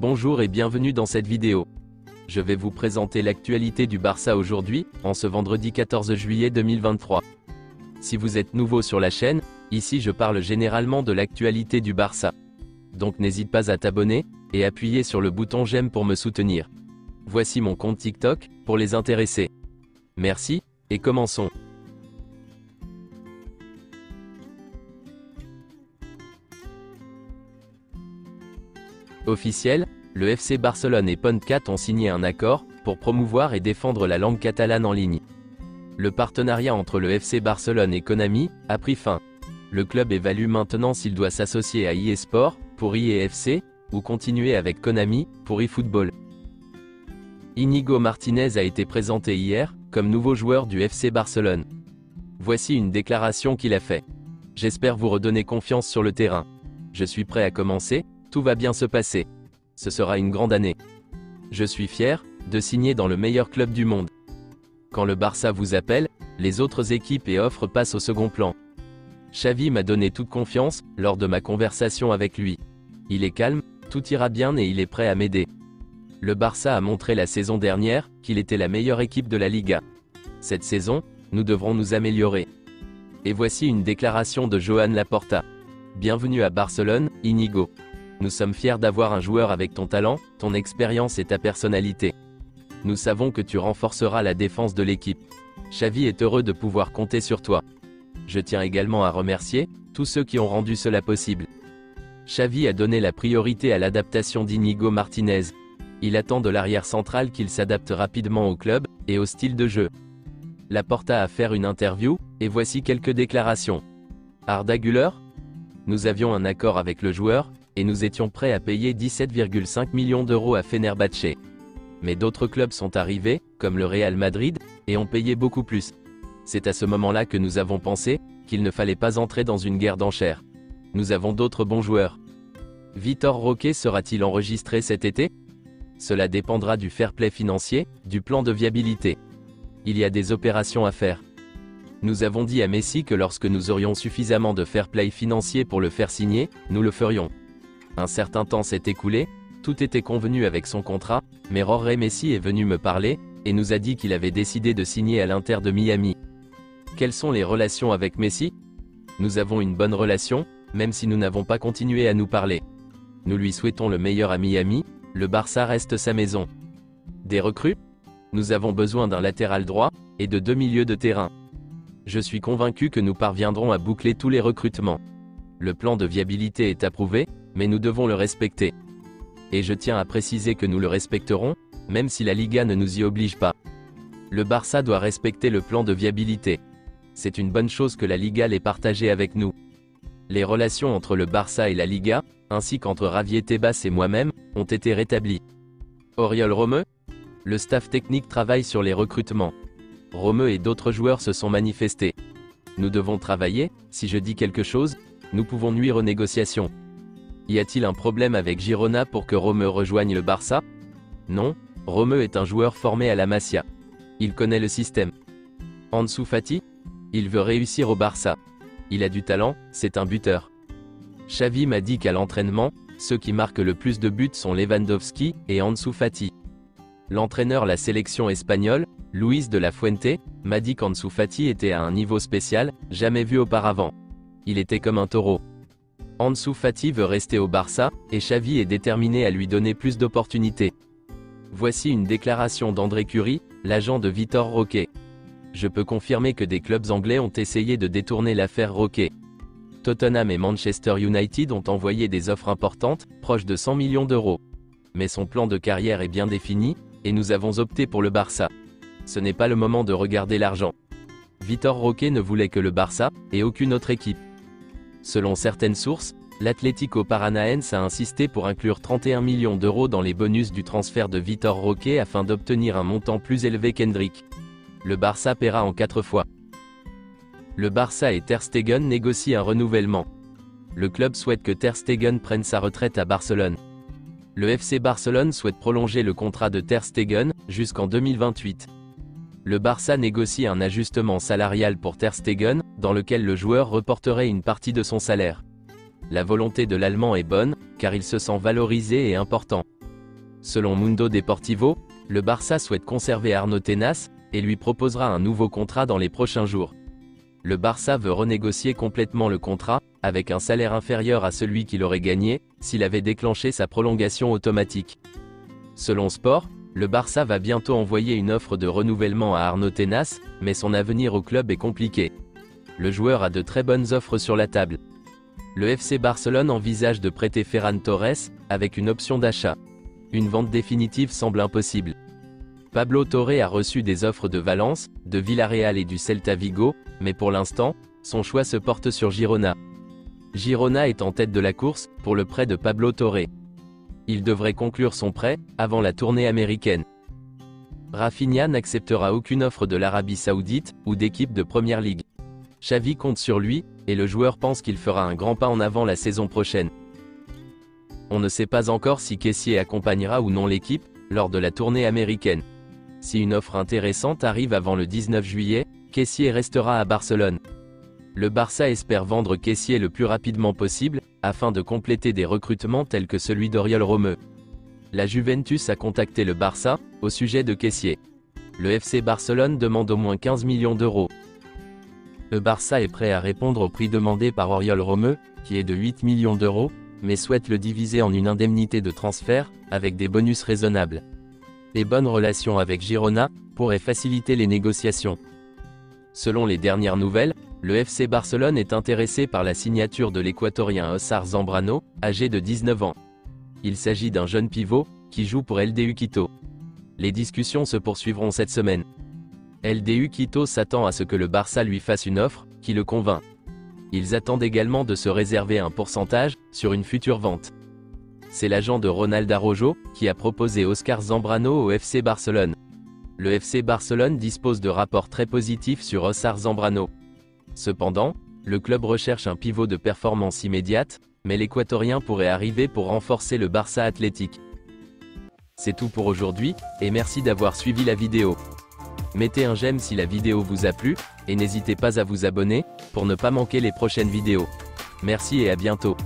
Bonjour et bienvenue dans cette vidéo. Je vais vous présenter l'actualité du Barça aujourd'hui, en ce vendredi 14 juillet 2023. Si vous êtes nouveau sur la chaîne, ici je parle généralement de l'actualité du Barça. Donc n'hésite pas à t'abonner, et appuyer sur le bouton j'aime pour me soutenir. Voici mon compte TikTok, pour les intéressés. Merci, et commençons. Officiel, le FC Barcelone et Pont4 ont signé un accord pour promouvoir et défendre la langue catalane en ligne. Le partenariat entre le FC Barcelone et Konami a pris fin. Le club évalue maintenant s'il doit s'associer à eSport pour EAFC ou continuer avec Konami pour eFootball. Íñigo Martínez a été présenté hier comme nouveau joueur du FC Barcelone. Voici une déclaration qu'il a faite. J'espère vous redonner confiance sur le terrain. Je suis prêt à commencer. Tout va bien se passer. Ce sera une grande année. Je suis fier de signer dans le meilleur club du monde. Quand le Barça vous appelle, les autres équipes et offres passent au second plan. Xavi m'a donné toute confiance lors de ma conversation avec lui. Il est calme, tout ira bien et il est prêt à m'aider. Le Barça a montré la saison dernière qu'il était la meilleure équipe de la Liga. Cette saison, nous devrons nous améliorer. Et voici une déclaration de Joan Laporta. Bienvenue à Barcelone, Íñigo. Nous sommes fiers d'avoir un joueur avec ton talent, ton expérience et ta personnalité. Nous savons que tu renforceras la défense de l'équipe. Xavi est heureux de pouvoir compter sur toi. Je tiens également à remercier tous ceux qui ont rendu cela possible. Xavi a donné la priorité à l'adaptation d'Íñigo Martínez. Il attend de l'arrière central qu'il s'adapte rapidement au club et au style de jeu. Laporta a fait une interview, et voici quelques déclarations. Arda Güler? Nous avions un accord avec le joueur, et nous étions prêts à payer 17,5 millions d'euros à Fenerbahçe. Mais d'autres clubs sont arrivés, comme le Real Madrid, et ont payé beaucoup plus. C'est à ce moment-là que nous avons pensé qu'il ne fallait pas entrer dans une guerre d'enchères. Nous avons d'autres bons joueurs. Vitor Roque sera-t-il enregistré cet été? Cela dépendra du fair play financier, du plan de viabilité. Il y a des opérations à faire. Nous avons dit à Messi que lorsque nous aurions suffisamment de fair play financier pour le faire signer, nous le ferions. Un certain temps s'est écoulé, tout était convenu avec son contrat, mais Jorge Messi est venu me parler, et nous a dit qu'il avait décidé de signer à l'Inter de Miami. Quelles sont les relations avec Messi? Nous avons une bonne relation, même si nous n'avons pas continué à nous parler. Nous lui souhaitons le meilleur à Miami, le Barça reste sa maison. Des recrues? Nous avons besoin d'un latéral droit, et de 2 milieux de terrain. Je suis convaincu que nous parviendrons à boucler tous les recrutements. Le plan de viabilité est approuvé, mais nous devons le respecter. Et je tiens à préciser que nous le respecterons, même si la Liga ne nous y oblige pas. Le Barça doit respecter le plan de viabilité. C'est une bonne chose que la Liga l'ait partagé avec nous. Les relations entre le Barça et la Liga, ainsi qu'entre Javier Tebas et moi-même, ont été rétablies. Oriol Romeu? Le staff technique travaille sur les recrutements. Romeu et d'autres joueurs se sont manifestés. Nous devons travailler, si je dis quelque chose, nous pouvons nuire aux négociations. Y a-t-il un problème avec Girona pour que Romeu rejoigne le Barça? Non, Romeu est un joueur formé à la Masia. Il connaît le système. Ansu Fati? Il veut réussir au Barça. Il a du talent, c'est un buteur. Xavi m'a dit qu'à l'entraînement, ceux qui marquent le plus de buts sont Lewandowski et Ansu Fati. L'entraîneur la sélection espagnole, Luis de la Fuente, m'a dit qu'Ansu Fati était à un niveau spécial, jamais vu auparavant. Il était comme un taureau. Ansu Fati veut rester au Barça, et Xavi est déterminé à lui donner plus d'opportunités. Voici une déclaration d'André Curie, l'agent de Vitor Roque. Je peux confirmer que des clubs anglais ont essayé de détourner l'affaire Roque. Tottenham et Manchester United ont envoyé des offres importantes, proches de 100 millions d'euros. Mais son plan de carrière est bien défini, et nous avons opté pour le Barça. Ce n'est pas le moment de regarder l'argent. Vitor Roque ne voulait que le Barça, et aucune autre équipe. Selon certaines sources, l'Atlético Paranaense a insisté pour inclure 31 millions d'euros dans les bonus du transfert de Vitor Roque afin d'obtenir un montant plus élevé qu'Hendrick. Le Barça paiera en 4 fois. Le Barça et Ter Stegen négocient un renouvellement. Le club souhaite que Ter Stegen prenne sa retraite à Barcelone. Le FC Barcelone souhaite prolonger le contrat de Ter Stegen jusqu'en 2028. Le Barça négocie un ajustement salarial pour Ter Stegen, dans lequel le joueur reporterait une partie de son salaire. La volonté de l'Allemand est bonne, car il se sent valorisé et important. Selon Mundo Deportivo, le Barça souhaite conserver Arnaud Tenas, et lui proposera un nouveau contrat dans les prochains jours. Le Barça veut renégocier complètement le contrat, avec un salaire inférieur à celui qu'il aurait gagné, s'il avait déclenché sa prolongation automatique. Selon Sport, le Barça va bientôt envoyer une offre de renouvellement à Arnaud Tenas, mais son avenir au club est compliqué. Le joueur a de très bonnes offres sur la table. Le FC Barcelone envisage de prêter Ferran Torres, avec une option d'achat. Une vente définitive semble impossible. Pablo Torre a reçu des offres de Valence, de Villarreal et du Celta Vigo, mais pour l'instant, son choix se porte sur Girona. Girona est en tête de la course, pour le prêt de Pablo Torre. Il devrait conclure son prêt, avant la tournée américaine. Rafinha n'acceptera aucune offre de l'Arabie Saoudite, ou d'équipe de Première Ligue. Xavi compte sur lui, et le joueur pense qu'il fera un grand pas en avant la saison prochaine. On ne sait pas encore si Kessié accompagnera ou non l'équipe, lors de la tournée américaine. Si une offre intéressante arrive avant le 19 juillet, Kessié restera à Barcelone. Le Barça espère vendre Kessié le plus rapidement possible, afin de compléter des recrutements tels que celui d'Oriol Romeu. La Juventus a contacté le Barça, au sujet de Kessié. Le FC Barcelone demande au moins 15 millions d'euros. Le Barça est prêt à répondre au prix demandé par Oriol Romeu, qui est de 8 millions d'euros, mais souhaite le diviser en une indemnité de transfert, avec des bonus raisonnables. Les bonnes relations avec Girona pourraient faciliter les négociations. Selon les dernières nouvelles, le FC Barcelone est intéressé par la signature de l'Équatorien Ossar Zambrano, âgé de 19 ans. Il s'agit d'un jeune pivot, qui joue pour LDU Quito. Les discussions se poursuivront cette semaine. LDU Quito s'attend à ce que le Barça lui fasse une offre, qui le convainc. Ils attendent également de se réserver un pourcentage, sur une future vente. C'est l'agent de Ronald Araujo, qui a proposé Oscar Zambrano au FC Barcelone. Le FC Barcelone dispose de rapports très positifs sur Ossar Zambrano. Cependant, le club recherche un pivot de performance immédiate, mais l'Équatorien pourrait arriver pour renforcer le Barça athlétique. C'est tout pour aujourd'hui, et merci d'avoir suivi la vidéo. Mettez un j'aime si la vidéo vous a plu, et n'hésitez pas à vous abonner, pour ne pas manquer les prochaines vidéos. Merci et à bientôt.